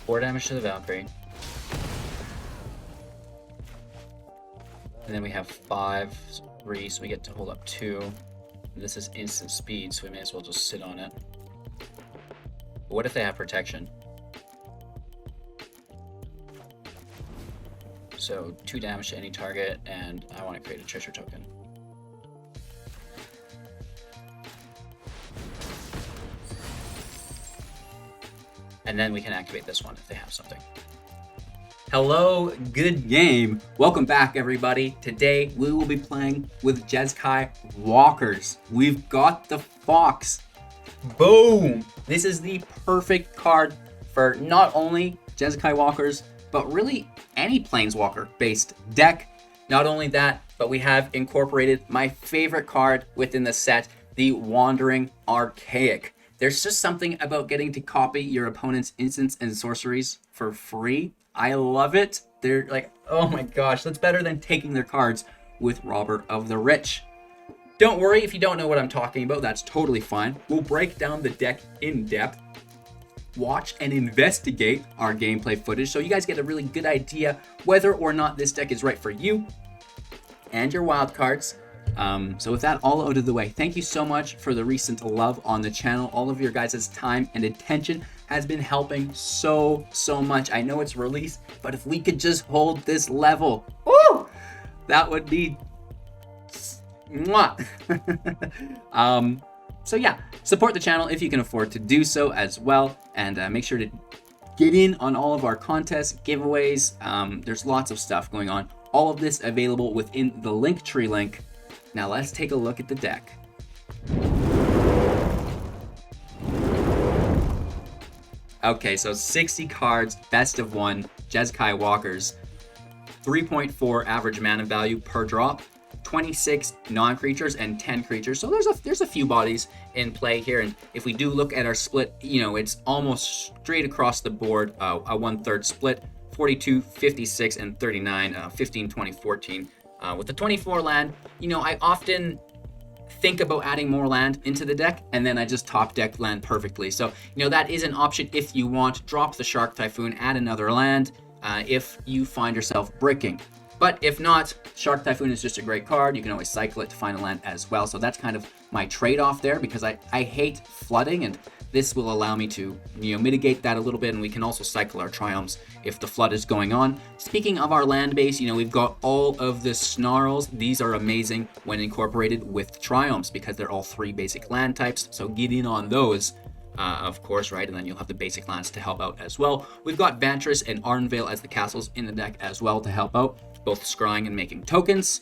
Four damage to the Valkyrie. And then we have 5, 3, so we get to hold up 2. This is instant speed, so we may as well just sit on it. But what if they have protection? So 2 damage to any target, and I want to create a treasure token. And then we can activate this one if they have something. Hello, good game. Welcome back, everybody. Today we will be playing with Jeskai Walkers. We've got the Fox. Boom! This is the perfect card for not only Jeskai Walkers, but really any Planeswalker-based deck. Not only that, but we have incorporated my favorite card within the set, the Wandering Archaic. There's just something about getting to copy your opponent's instants and sorceries for free. I love it. They're like, oh my gosh, that's better than taking their cards with Robert of the Rich. Don't worry if you don't know what I'm talking about, that's totally fine. We'll break down the deck in depth, watch and investigate our gameplay footage so you guys get a really good idea whether or not this deck is right for you and your wild cards. So with that all out of the way, thank you so much for the recent love on the channel. All of your guys' time and attention has been helping so much. I know it's released, but if we could just hold this level, woo, that would be mwah. So yeah, support the channel if you can afford to do so as well, and make sure to get in on all of our contests, giveaways. There's lots of stuff going on. All of this available within the Linktree link. Now let's take a look at the deck. Okay, so 60 cards, best of 1, Jeskai Walkers, 3.4 average mana value per drop, 26 non-creatures and 10 creatures. So there's a few bodies in play here, and if we do look at our split, you know, it's almost straight across the board, a 1/3 split, 42, 56, and 39, 15, 20, 14. With the 24 land, you know, I often think about adding more land into the deck, and then I just top deck land perfectly. So, you know, that is an option if you want. Drop the Shark Typhoon, add another land if you find yourself bricking. But if not, Shark Typhoon is just a great card. You can always cycle it to find a land as well. So that's kind of my trade-off there, because I hate flooding, and this will allow me to, you know, mitigate that a little bit, and we can also cycle our Triumphs if the flood is going on. Speaking of our land base, you know, we've got all of the Snarls. These are amazing when incorporated with Triumphs because they're all 3 basic land types. So get in on those, of course, right? And then you'll have the basic lands to help out as well. We've got Vantress and Ardenvale as the castles in the deck as well to help out, both scrying and making tokens.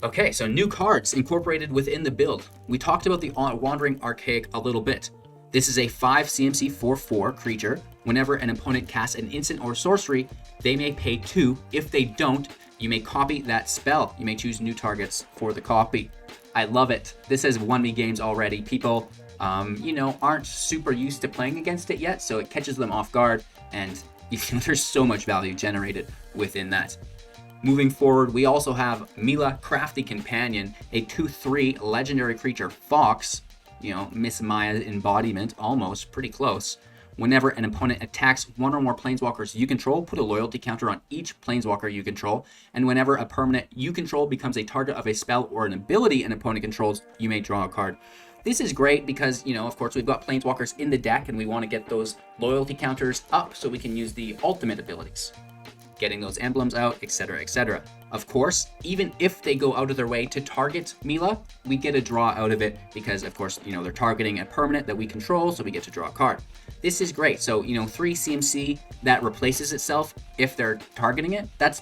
Okay, so new cards incorporated within the build. We talked about the Wandering Archaic a little bit. This is a 5 CMC 4/4 creature. Whenever an opponent casts an instant or sorcery, they may pay 2. If they don't, you may copy that spell. You may choose new targets for the copy. I love it. This has won me games already. People, you know, aren't super used to playing against it yet, so it catches them off guard, and you know, there's so much value generated within that. Moving forward, we also have Mila, Crafty Companion, a 2/3 legendary creature Fox. You know, Miss Maya embodiment, almost, pretty close. Whenever an opponent attacks one or more planeswalkers you control, put a loyalty counter on each planeswalker you control. And whenever a permanent you control becomes a target of a spell or an ability an opponent controls, you may draw a card. This is great because, you know, of course, we've got planeswalkers in the deck and we want to get those loyalty counters up so we can use the ultimate abilities, getting those emblems out, etc., etc. Of course, even if they go out of their way to target Mila, we get a draw out of it because, of course, you know, they're targeting a permanent that we control, so we get to draw a card. This is great. So, you know, 3 CMC that replaces itself if they're targeting it, that's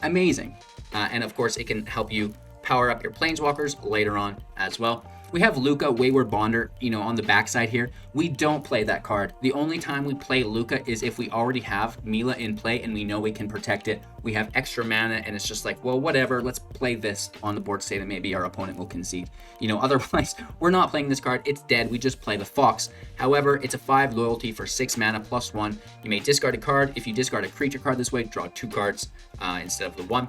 amazing. And of course, it can help you power up your planeswalkers later on as well. We have Luca, Wayward Bonder, you know, on the backside here. We don't play that card. The only time we play Luca is if we already have Mila in play and we know we can protect it. We have extra mana and it's just like, well, whatever, let's play this on the board state and maybe our opponent will concede. You know, otherwise, we're not playing this card. It's dead. We just play the Fox. However, it's a 5 loyalty for 6 mana plus 1. You may discard a card. If you discard a creature card this way, draw 2 cards instead of the 1.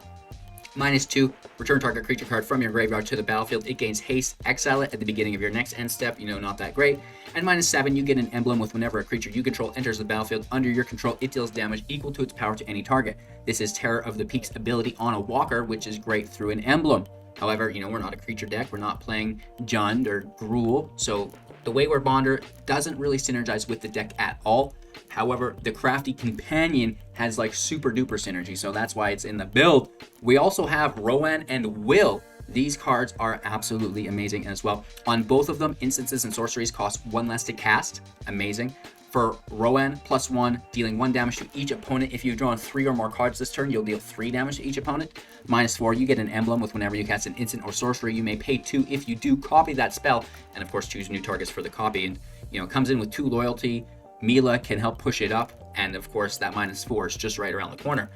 -2, return target creature card from your graveyard to the battlefield. It gains haste, exile it at the beginning of your next end step, not that great. And -7, you get an emblem with whenever a creature you control enters the battlefield under your control, it deals damage equal to its power to any target. This is Terror of the Peak's ability on a walker, which is great through an emblem. However, we're not a creature deck, we're not playing Jund or Gruul, so the Wayward Bonder doesn't really synergize with the deck at all. However, the Crafty Companion has like super duper synergy, so that's why it's in the build. We also have Rowan and Will. These cards are absolutely amazing as well. On both of them, instances and sorceries cost 1 less to cast. Amazing. For Rowan, +1, dealing 1 damage to each opponent. If you've drawn 3 or more cards this turn, you'll deal 3 damage to each opponent. -4, you get an emblem with whenever you cast an instant or sorcery. You may pay 2 if you do copy that spell, and of course choose new targets for the copy. And it comes in with 2 loyalty. Mila can help push it up, and of course that -4 is just right around the corner.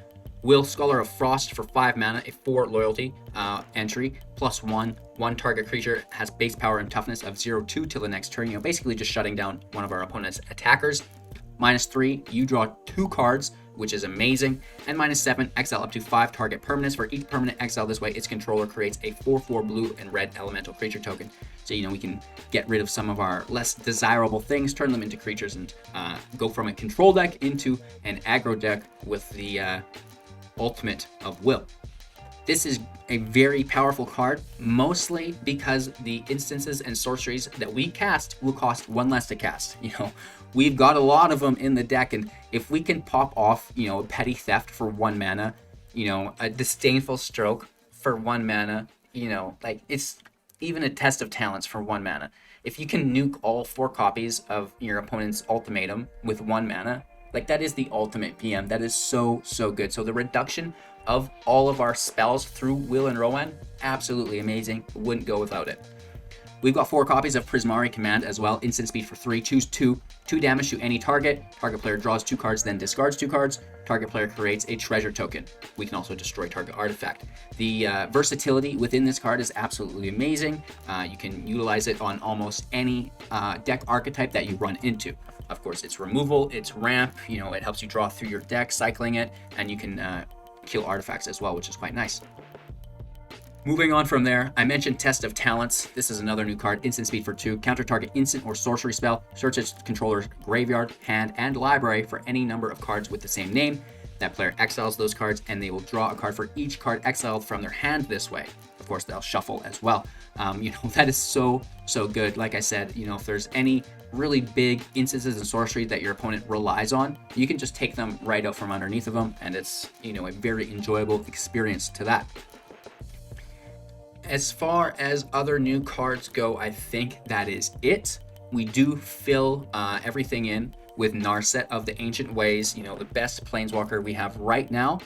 Will, Scholar of Frost for 5 mana, a 4 loyalty entry, +1. 1 target creature has base power and toughness of 0-2 till the next turn. Basically just shutting down one of our opponent's attackers. -3, you draw 2 cards, which is amazing. And -7, exile up to 5 target permanents. For each permanent exile this way, its controller creates a 4/4 blue and red elemental creature token. So, we can get rid of some of our less desirable things, turn them into creatures, and go from a control deck into an aggro deck with the ultimate of Will. This is a very powerful card, mostly because the instances and sorceries that we cast will cost 1 less to cast. We've got a lot of them in the deck, and if we can pop off, a Petty Theft for 1 mana, a Disdainful Stroke for 1 mana, it's even a Test of Talents for 1 mana. If you can nuke all 4 copies of your opponent's ultimatum with 1 mana, that is the ultimate PM. That is so, so good. So the reduction of all of our spells through Will and Rowan, absolutely amazing. Wouldn't go without it. We've got 4 copies of Prismari Command as well. Instant speed for 3. Choose 2. 2 damage to any target. Target player draws 2 cards, then discards 2 cards. Target player creates a treasure token. We can also destroy target artifact. The versatility within this card is absolutely amazing. You can utilize it on almost any deck archetype that you run into. Of course, it's removal, it's ramp, it helps you draw through your deck, cycling it, and you can kill artifacts as well, which is quite nice. Moving on from there, I mentioned Test of Talents. This is another new card, instant speed for 2. Counter target instant or sorcery spell. Search its controller's graveyard, hand, and library for any number of cards with the same name. That player exiles those cards, and they will draw a card for each card exiled from their hand this way. Of course, they'll shuffle as well. That is so, so good. Like I said, if there's any really big instances and sorcery that your opponent relies on, you can just take them right out from underneath of them, and it's, a very enjoyable experience to that. As far as other new cards go, I think that is it. We do fill everything in with Narset of the Ancient Ways, the best Planeswalker we have right now.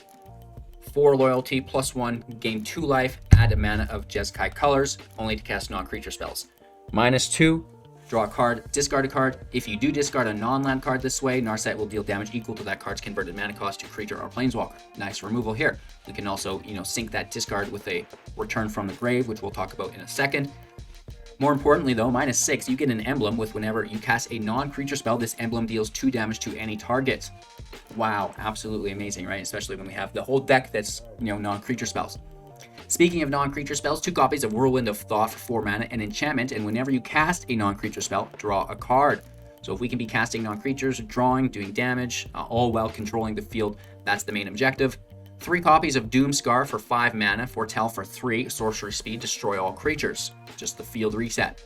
4 loyalty, +1, gain 2 life, add a mana of Jeskai colors, only to cast non-creature spells. -2, draw a card, discard a card. If you do discard a non-land card this way, Narset will deal damage equal to that card's converted mana cost to creature or planeswalker. Nice removal here. We can also, sync that discard with a return from the grave, which we'll talk about in a second. More importantly though, -6, you get an emblem with whenever you cast a non-creature spell, this emblem deals 2 damage to any target. Wow, absolutely amazing, right? Especially when we have the whole deck that's, non-creature spells. Speaking of non-creature spells, 2 copies of Whirlwind of Thought for 4 mana, an enchantment, and whenever you cast a non-creature spell, draw a card. So if we can be casting non-creatures, drawing, doing damage, all while controlling the field, that's the main objective. 3 copies of Doomskar for 5 mana, foretell for 3, sorcery speed, destroy all creatures. Just the field reset.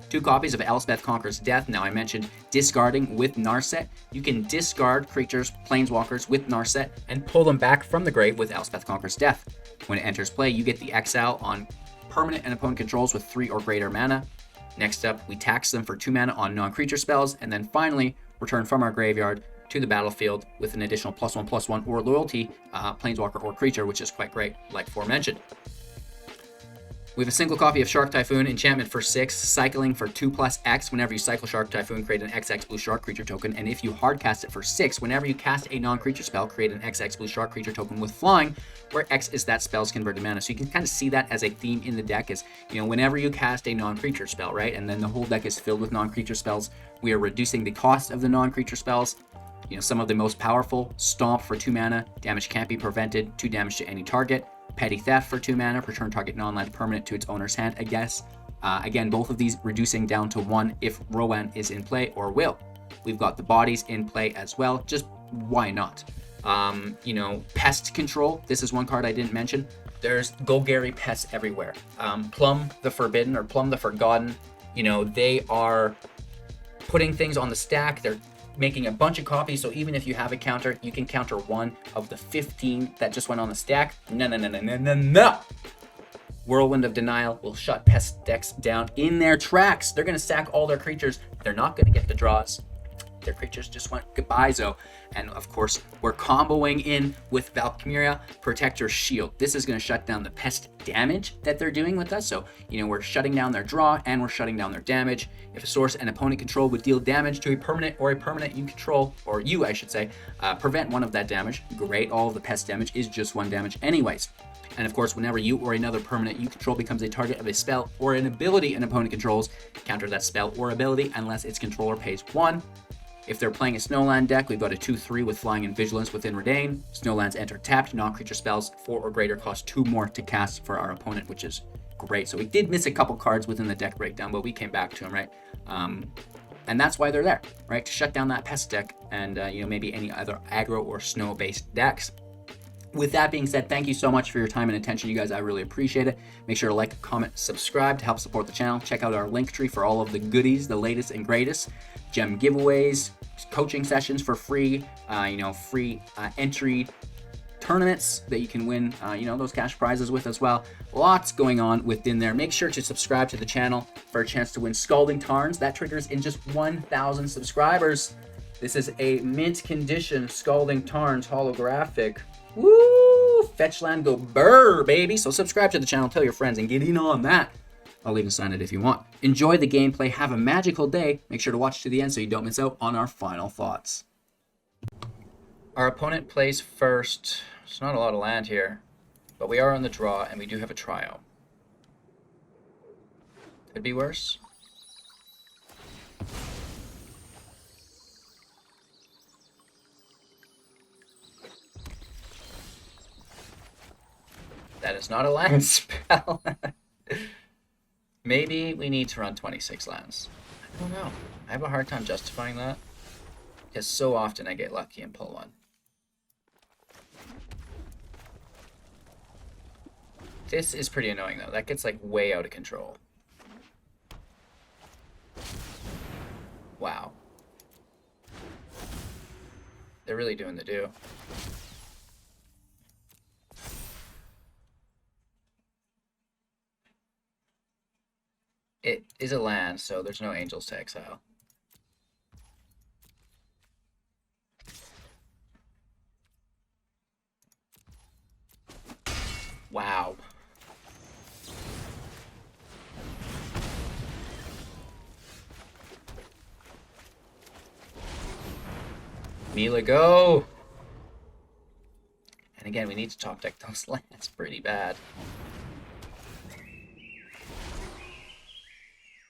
2 copies of Elspeth Conquers Death. Now I mentioned discarding with Narset. You can discard creatures, planeswalkers with Narset, and pull them back from the grave with Elspeth Conquers Death. When it enters play, you get the exile on permanent and opponent controls with 3 or greater mana. Next up, we tax them for 2 mana on non-creature spells, and then finally, return from our graveyard to the battlefield with an additional +1/+1 or loyalty planeswalker or creature, which is quite great, like aforementioned. We have a single copy of Shark Typhoon, enchantment for 6, cycling for 2+X. Whenever you cycle Shark Typhoon, create an XX blue shark creature token, and if you hardcast it for 6, whenever you cast a non-creature spell, create an XX blue shark creature token with flying, where X is that spell's converted mana. So you can kind of see that as a theme in the deck, as whenever you cast a non-creature spell, right, and then the whole deck is filled with non-creature spells, we are reducing the cost of the non-creature spells. Some of the most powerful, Stomp for 2 mana, damage can't be prevented, 2 damage to any target. Petty Theft for 2 mana, return target non-land permanent to its owner's hand. I guess, again, both of these reducing down to 1 if Rowan is in play or will. We've got the bodies in play as well, just why not? You know, Pest Control, this is one card I didn't mention. There's Golgari pests everywhere. Plum the Forbidden or Plum the Forgotten, you know, they are putting things on the stack. They're making a bunch of copies, so even if you have a counter, you can counter 1 of the 15 that just went on the stack. No. Whirlwind of Denial will shut pest decks down in their tracks. They're going to sack all their creatures. They're not going to get the draws. Their creatures just went goodbye-zo. And of course, we're comboing in with Valkyria Protector Shield. This is going to shut down the pest damage that they're doing with us. So, you know, we're shutting down their draw and we're shutting down their damage. If a source an opponent control would deal damage to a permanent or a permanent you control, or you, I should say, prevent 1 of that damage. Great, all of the pest damage is just 1 damage anyways. And of course, whenever you or another permanent you control becomes a target of a spell or an ability an opponent controls, counter that spell or ability unless its controller pays 1. If they're playing a Snowland deck, we've got a 2/3 with Flying and Vigilance within Redain. Snowlands enter tapped. Non-creature spells 4 or greater cost 2 more to cast for our opponent, which is great. So we did miss a couple cards within the deck breakdown, but we came back to them, right? And that's why they're there, right? To shut down that pest deck and, you know, maybe any other aggro or snow-based decks. With that being said, thank you so much for your time and attention, you guys. I really appreciate it. Make sure to like, comment, subscribe to help support the channel. Check out our link tree for all of the goodies, the latest and greatest. Gem giveaways, coaching sessions for free, you know, free entry tournaments that you can win, you know, those cash prizes with as well. Lots going on within there. Make sure to subscribe to the channel for a chance to win Scalding Tarns. That triggers in just 1,000 subscribers. This is a mint condition Scalding Tarns holographic. Woo! Fetch land go burr, baby. So subscribe to the channel, tell your friends, and get in on that. I'll even sign it if you want. Enjoy the gameplay. Have a magical day. Make sure to watch to the end so you don't miss out on our final thoughts. Our opponent plays first. There's not a lot of land here, but we are on the draw, and we do have a Triome. Could be worse. That is not a land spell. Maybe we need to run 26 lands. I don't know. I have a hard time justifying that, because so often I get lucky and pull 1. This is pretty annoying though. That gets like way out of control. Wow. They're really doing the do. It is a land, so there's no angels to exile. Wow. Mila, go! And again, we need to top deck those lands pretty bad.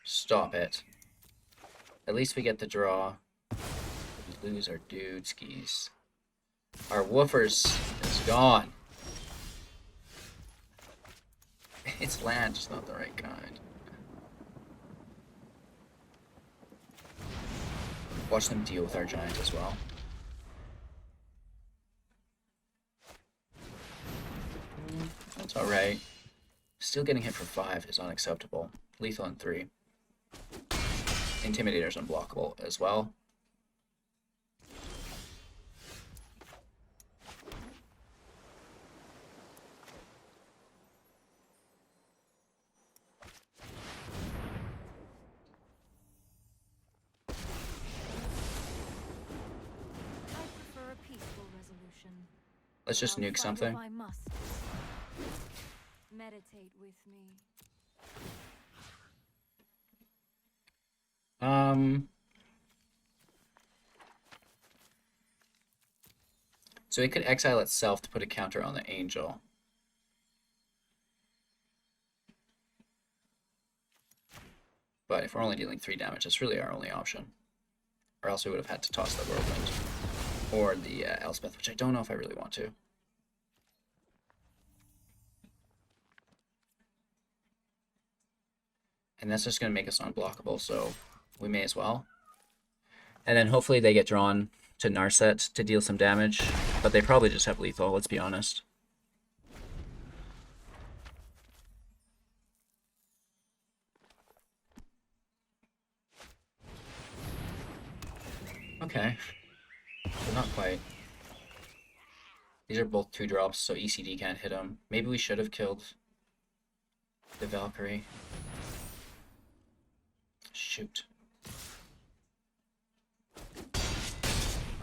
Stop it. At least we get the draw. We lose our dude skis. Our woofers is gone. It's land, just not the right kind. Watch them deal with our giant as well. That's alright. Still getting hit for 5 is unacceptable. Lethal in 3. Intimidator's unblockable as well. Let's just nuke something. Meditate with me. So it could exile itself to put a counter on the angel. But if we're only dealing 3 damage, that's really our only option. Or else we would have had to toss the Whirlwind. Or the Elspeth, which I don't know if I really want to. And that's just going to make us unblockable, so we may as well. And then hopefully they get drawn to Narset to deal some damage, but they probably just have lethal, let's be honest. Okay. But not quite. These are both 2-drops, so ECD can't hit them. Maybe we should have killed the Valkyrie. Shoot.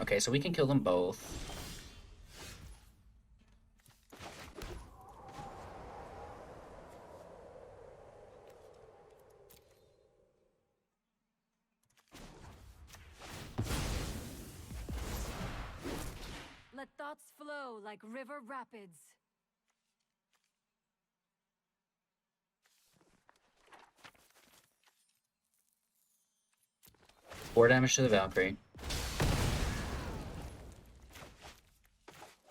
Okay, so we can kill them both. Let thoughts flow like river rapids. Four damage to the Valkyrie.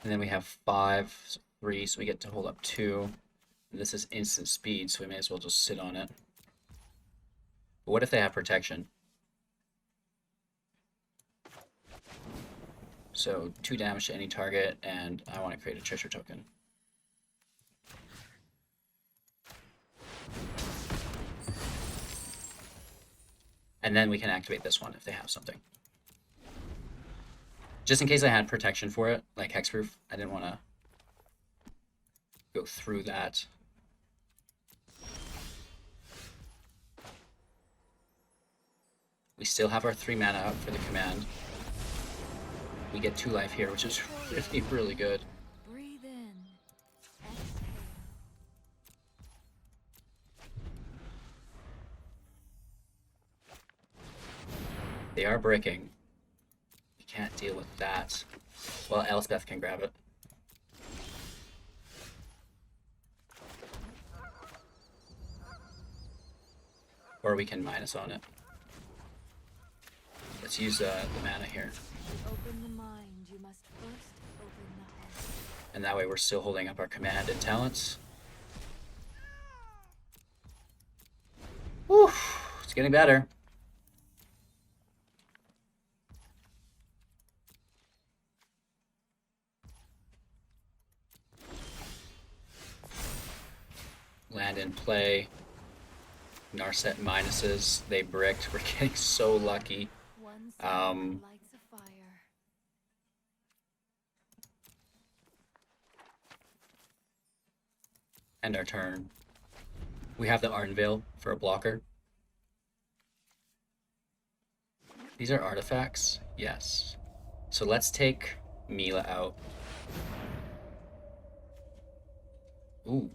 And then we have 5, so 3, so we get to hold up 2. And this is instant speed, so we may as well just sit on it. But what if they have protection? So 2 damage to any target, and I want to create a treasure token. And then we can activate this one if they have something. Just in case I had protection for it, like hexproof, I didn't want to go through that. We still have our 3 mana up for the command. We get 2 life here, which is really, really good. Breathe in. Exhale. They are breaking. We can't deal with that. Well, Elspeth can grab it. Or we can minus on it. Let's use the mana here. Open the mind, you must first open the heart. And that way we're still holding up our command and talents. Whew, it's getting better. Land in play. Narset minuses. They bricked. We're getting so lucky. One second lights a fire. End our turn. We have the Ardenvale for a blocker. These are artifacts? Yes. So let's take Mila out. Ooh.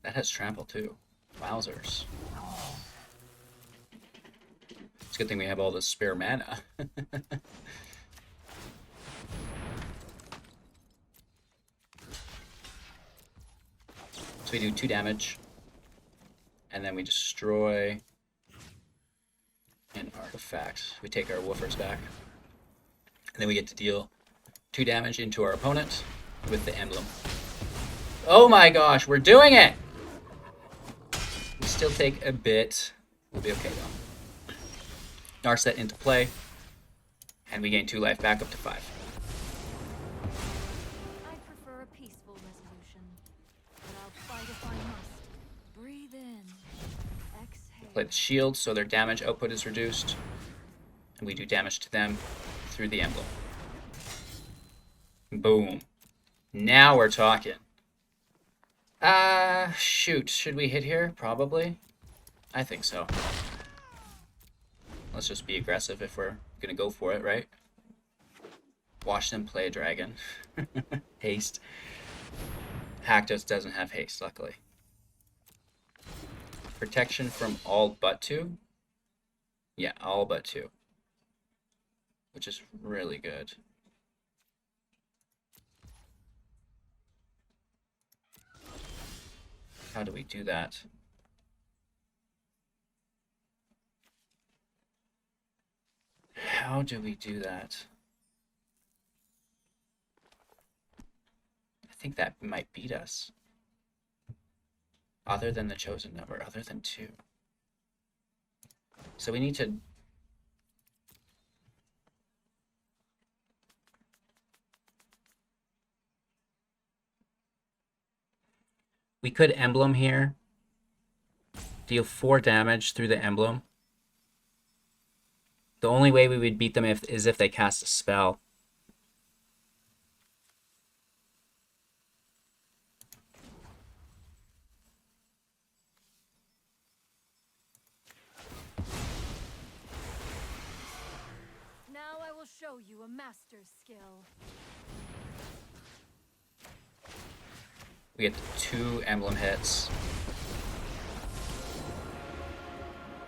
That has trample too. Wowzers. It's a good thing we have all this spare mana. So we do 2 damage, and then we destroy an artifact. We take our woofers back, and then we get to deal 2 damage into our opponent with the emblem. Oh my gosh, we're doing it! We still take a bit. We'll be okay though. Narset into play, and we gain 2 life back up to 5. I prefer a peaceful resolution, but I'll fight if I must. Breathe in. Exhale. Play the shield so their damage output is reduced, and we do damage to them through the emblem. Boom. Now we're talking. Shoot. Should we hit here? Probably. I think so. Let's just be aggressive if we're gonna go for it, right? Watch them play a dragon. Haste. Haktos doesn't have haste, luckily. Protection from all but 2? Yeah, all but 2. Which is really good. How do we do that? How do we do that? I think that might beat us. Other than the chosen number, other than 2. So we need to... We could emblem here. Deal 4 damage through the emblem. The only way we would beat them is if they cast a spell. Now I will show you a master's skill. We get 2 emblem hits.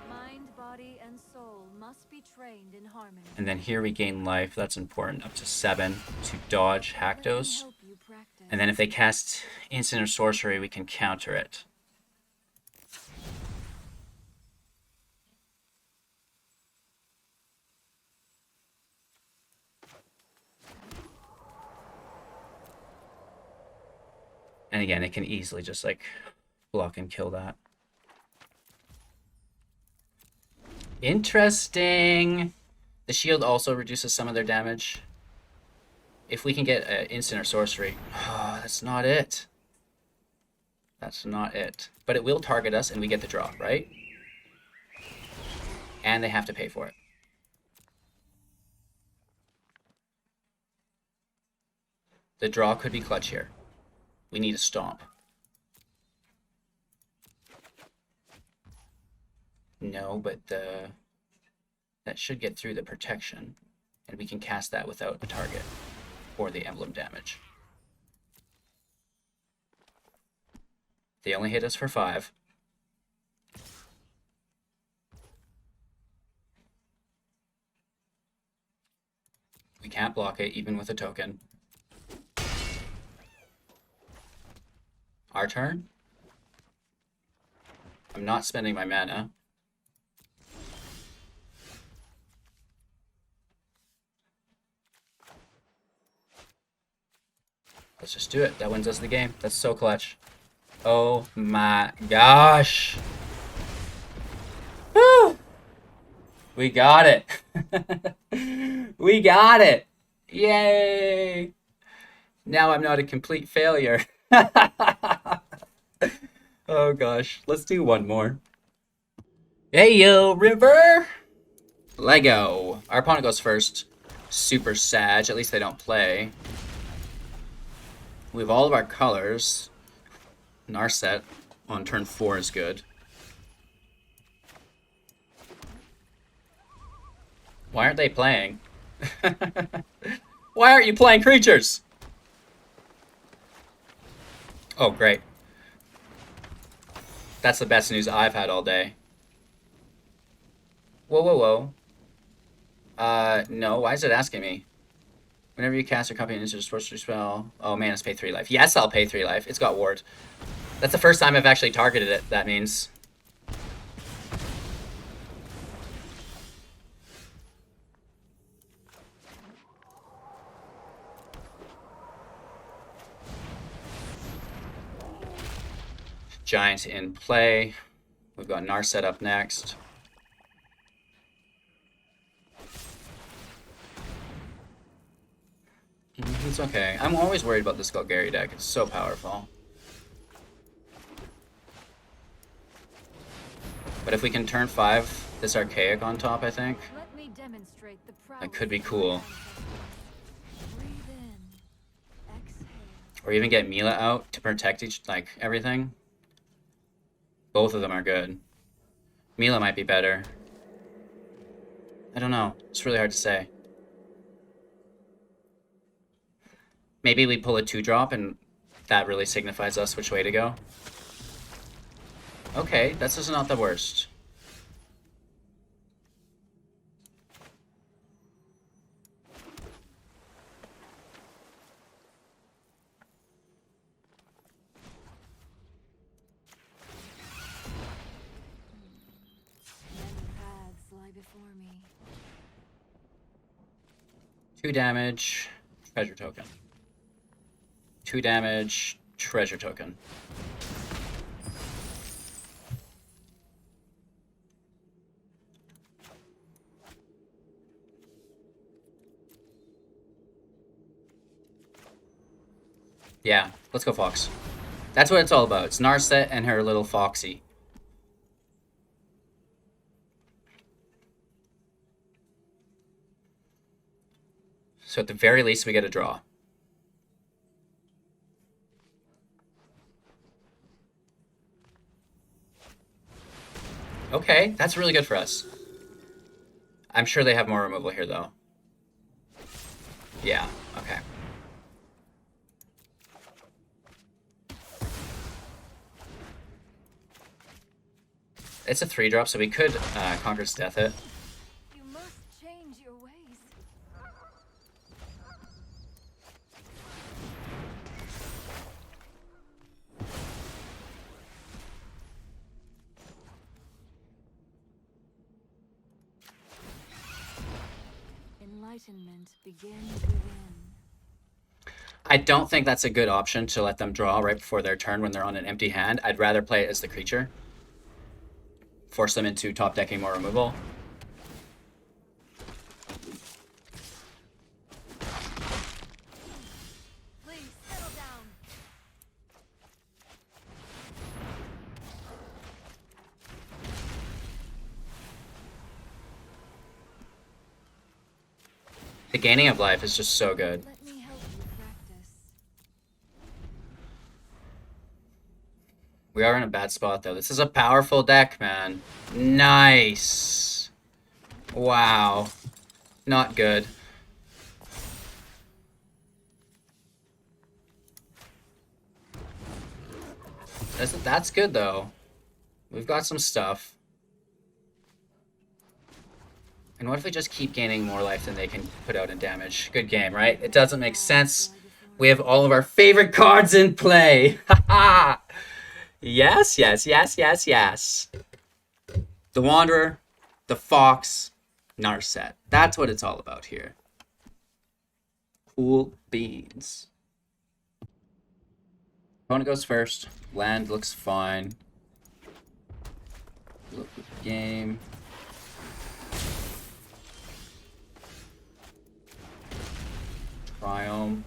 Mind, body, and soul must be trained in harmony. And then here we gain life. That's important. Up to 7 to dodge Haktos. Help you practice. And then if they cast instant or sorcery, we can counter it. And again, it can easily just like block and kill that. Interesting. The shield also reduces some of their damage. If we can get instant or sorcery. Oh, that's not it. That's not it. But it will target us and we get the draw, right? And they have to pay for it. The draw could be clutch here. We need a stomp. No, but that should get through the protection. And we can cast that without a target. Or the emblem damage. They only hit us for 5. We can't block it even with a token. Our turn? I'm not spending my mana. Let's just do it. That wins us the game. That's so clutch. Oh my gosh. Woo! We got it. We got it. Yay. Now I'm not a complete failure. Oh gosh, let's do one more. Hey yo, River! Lego. Our opponent goes first. Super Sag, at least they don't play. We have all of our colors. Narset on turn 4 is good. Why aren't they playing? Why aren't you playing creatures? Oh, great. That's the best news I've had all day. Whoa, whoa, whoa. No, why is it asking me? Whenever you cast or copy an instant sorcery spell... Oh, man, it's pay 3 life. Yes, I'll pay 3 life. It's got ward. That's the first time I've actually targeted it, that means. Giant in play. We've got Narset up next. It's okay. I'm always worried about this Golgari deck. It's so powerful. But if we can turn 5 this Archaic on top, I think, Let me demonstrate the that could be cool. Breathe in. Exhale. Or even get Mila out to protect everything. Both of them are good. Mila might be better. I don't know. It's really hard to say. Maybe we pull a 2-drop and that really signifies us which way to go. Okay, that's just not the worst. Many paths lie before me. 2 damage, treasure token. 2 damage, treasure token. Yeah, let's go Fox. That's what it's all about. It's Narset and her little Foxy. So at the very least, we get a draw. Okay, that's really good for us. I'm sure they have more removal here, though. Yeah, okay. It's a 3-drop, so we could Conqueror's Death it. You must change your ways. Enlightenment begins within. I don't think that's a good option to let them draw right before their turn when they're on an empty hand. I'd rather play it as the creature. Force them into top decking more removal. Please settle down. The gaining of life is just so good. Let me help you practice. We are in a bad spot, though. This is a powerful deck, man. Nice. Wow. Not good. That's good, though. We've got some stuff. And what if we just keep gaining more life than they can put out in damage? Good game, right? It doesn't make sense. We have all of our favorite cards in play. Haha. Yes, yes, yes, yes, yes. The Wanderer, the Fox, Narset. That's what it's all about here. Cool beans. Opponent goes first. Land looks fine. Look at the game. Triome.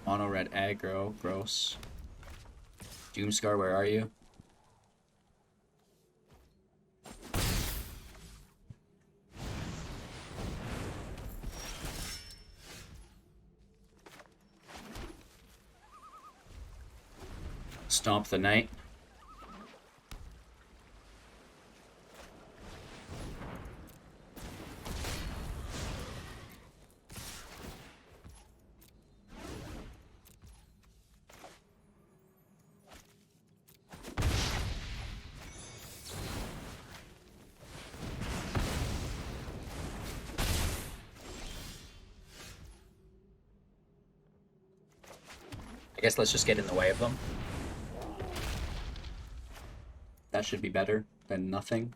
Mono red aggro. Gross. Doomskar, where are you? Stomp the Knight. I guess let's just get in the way of them. That should be better than nothing.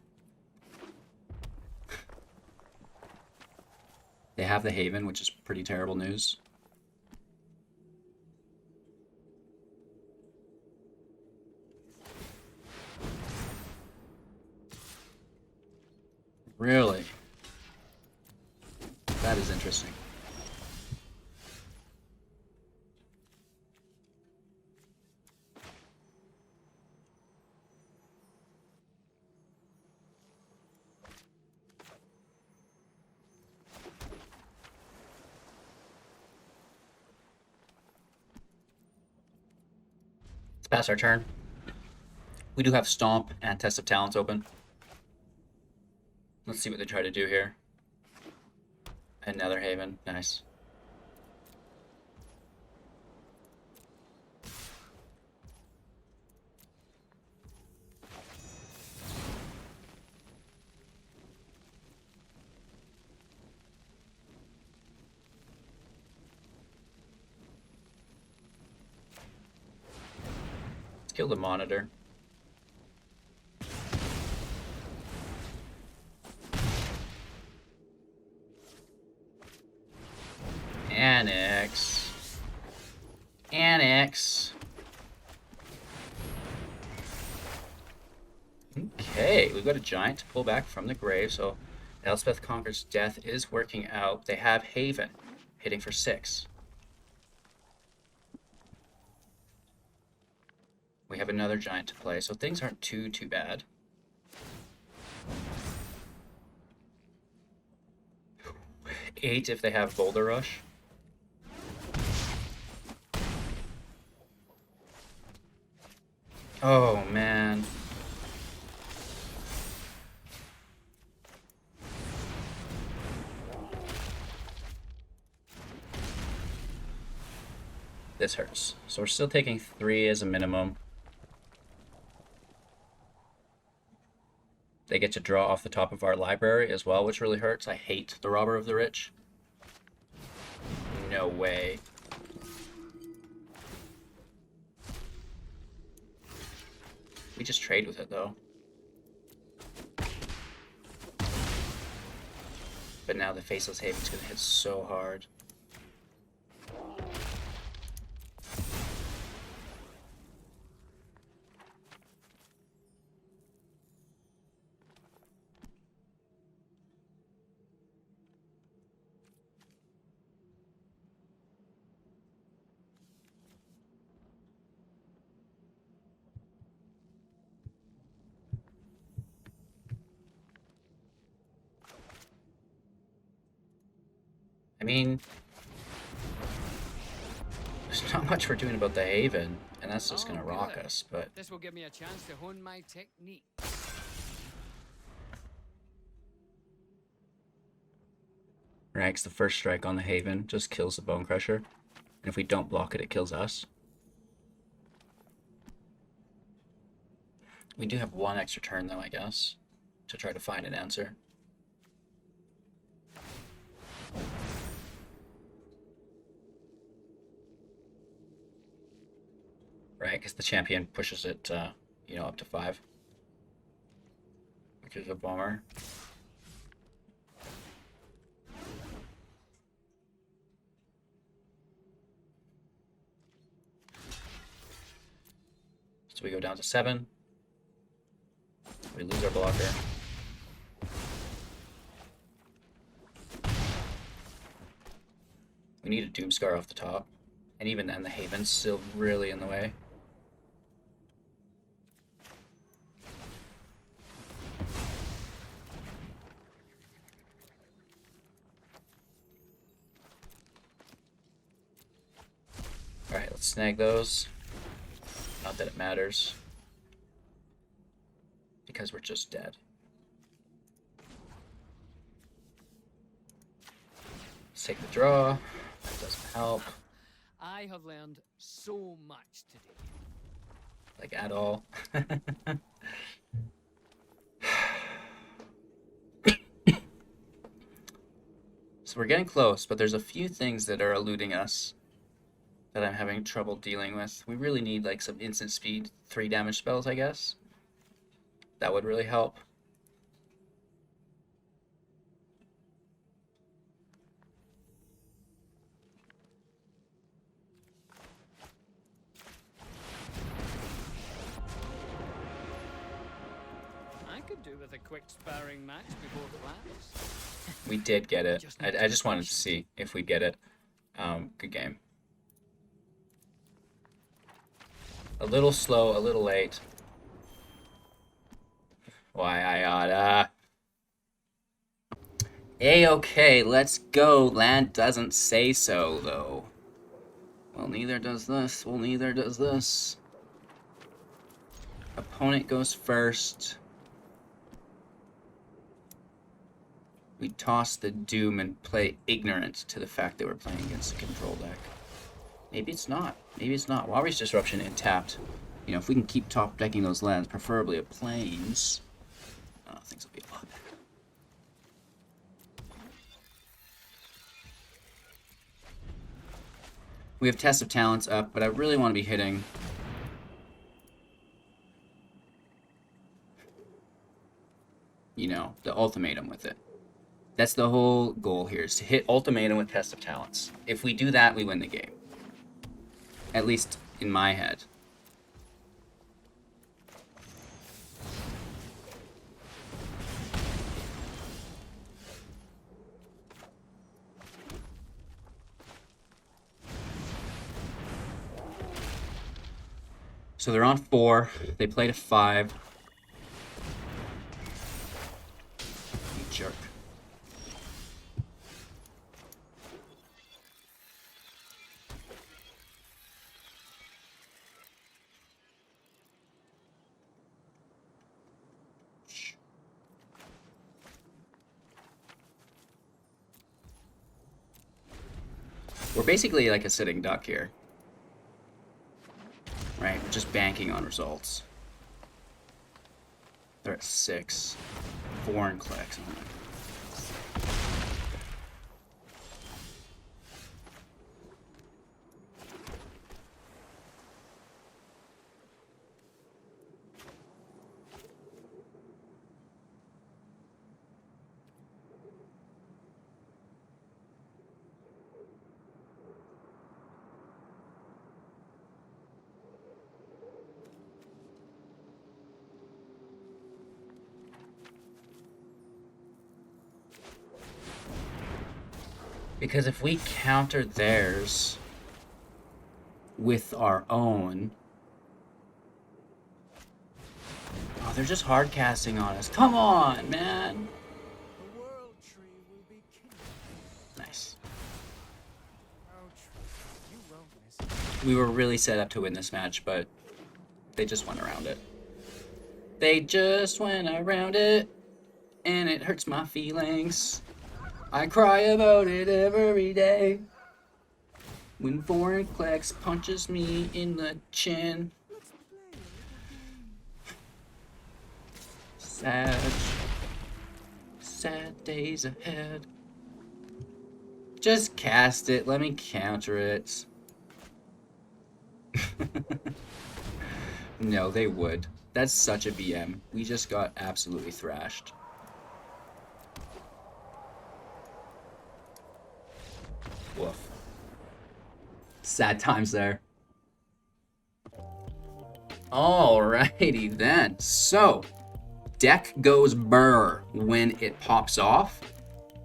They have the Haven, which is pretty terrible news. Really? That is interesting. Let's pass our turn. We do have Stomp and Test of Talents open. Let's see what they try to do here. Another Haven. Nice. Let's kill the Monitor. Annex. Annex. Okay, we've got a Giant to pull back from the grave, so Elspeth Conquers Death is working out. They have Haven, hitting for 6. We have another giant to play, so things aren't too bad. Eight if they have Boulder Rush. Oh, man. This hurts. So we're still taking 3 as a minimum. They get to draw off the top of our library as well, which really hurts. I hate the Robber of the Rich. No way. We just trade with it, though. But now the Faceless Haven's gonna hit so hard. I mean, there's not much we're doing about the Haven, and that's just gonna rock us, but... This will give me a chance to hone my technique. Right, 'cause the first strike on the Haven just kills the Bonecrusher, and if we don't block it, it kills us. We do have 1 extra turn, though, I guess, to try to find an answer. Right, because the champion pushes it, you know, up to 5. Which is a bummer. So we go down to 7. We lose our blocker. We need a Doomskar off the top. And even then, the Haven's still really in the way. Alright, let's snag those. Not that it matters. Because we're just dead. Let's take the draw. That doesn't help. I have learned so much today. Like, at all. So we're getting close, but there's a few things that are eluding us that I'm having trouble dealing with. We really need, like, some instant speed 3 damage spells, I guess. That would really help. I could do with a quick sparring match before class. We did get it. I just wanted to see if we get it. Good game. A little slow, a little late. Why I oughta. A-okay, let's go. Land doesn't say so, though. Well, neither does this. Well, neither does this. Opponent goes first. We toss the Doom and play ignorant to the fact that we're playing against a control deck. Maybe it's not. Maybe it's not. Jwari Disruption and tapped. You know, if we can keep top decking those lands, preferably a Plains, things will be a lot better. We have Test of Talents up, but I really want to be hitting you know, the ultimatum with it. That's the whole goal here, is to hit ultimatum with Test of Talents. If we do that, we win the game. At least in my head. So they're on 4. They played a 5. You jerk. We're basically like a sitting duck here. Right, we're just banking on results. They're at 6. 4 and clicks. Oh my. Because if we counter theirs with our own... Oh, they're just hard casting on us. Come on, man! The world tree will be king. Nice. Oh, tree, you won't miss it. We were really set up to win this match, but they just went around it. They just went around it, and it hurts my feelings. I cry about it every day. When foreign clicks punches me in the chin. Sad days ahead. Just cast it, let me counter it. No, they would. That's such a BM. We just got absolutely thrashed. Woof. Sad times there. Alrighty then. So, deck goes burr when it pops off.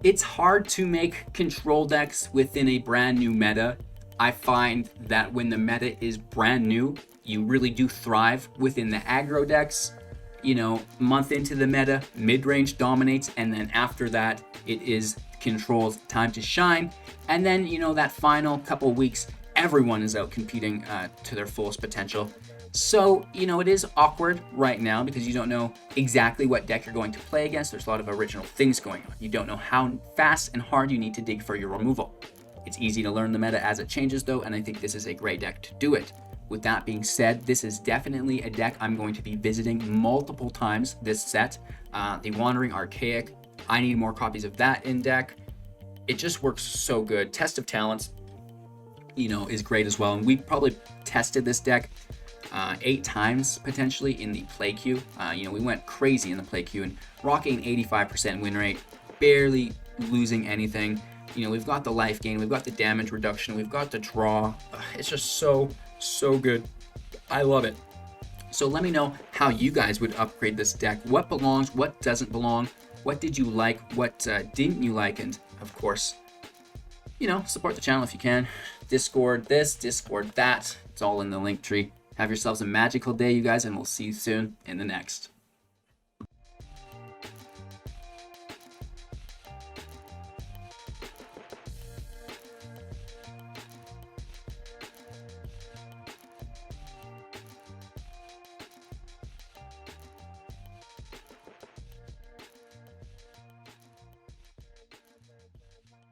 It's hard to make control decks within a brand new meta. I find that when the meta is brand new, you really do thrive within the aggro decks. You know, month into the meta, mid-range dominates, and then after that, it is control's time to shine. And then, you know, that final couple weeks, everyone is out competing to their fullest potential. So, you know, it is awkward right now because you don't know exactly what deck you're going to play against. There's a lot of original things going on. You don't know how fast and hard you need to dig for your removal. It's easy to learn the meta as it changes though, and I think this is a great deck to do it. With that being said, this is definitely a deck I'm going to be visiting multiple times this set. The Wandering Archaic, I need more copies of that in deck. It just works so good. Test of Talents, you know, is great as well. And we probably tested this deck 8 times potentially in the play queue. You know, we went crazy in the play queue and rocking 85% win rate, barely losing anything. You know, we've got the life gain, we've got the damage reduction, we've got the draw. It's just so good. I love it. So let me know how you guys would upgrade this deck. What belongs, what doesn't belong, what did you like, what didn't you like, and of course, you know, support the channel if you can. Discord this, Discord that. It's all in the link tree. Have yourselves a magical day, you guys, and we'll see you soon in the next.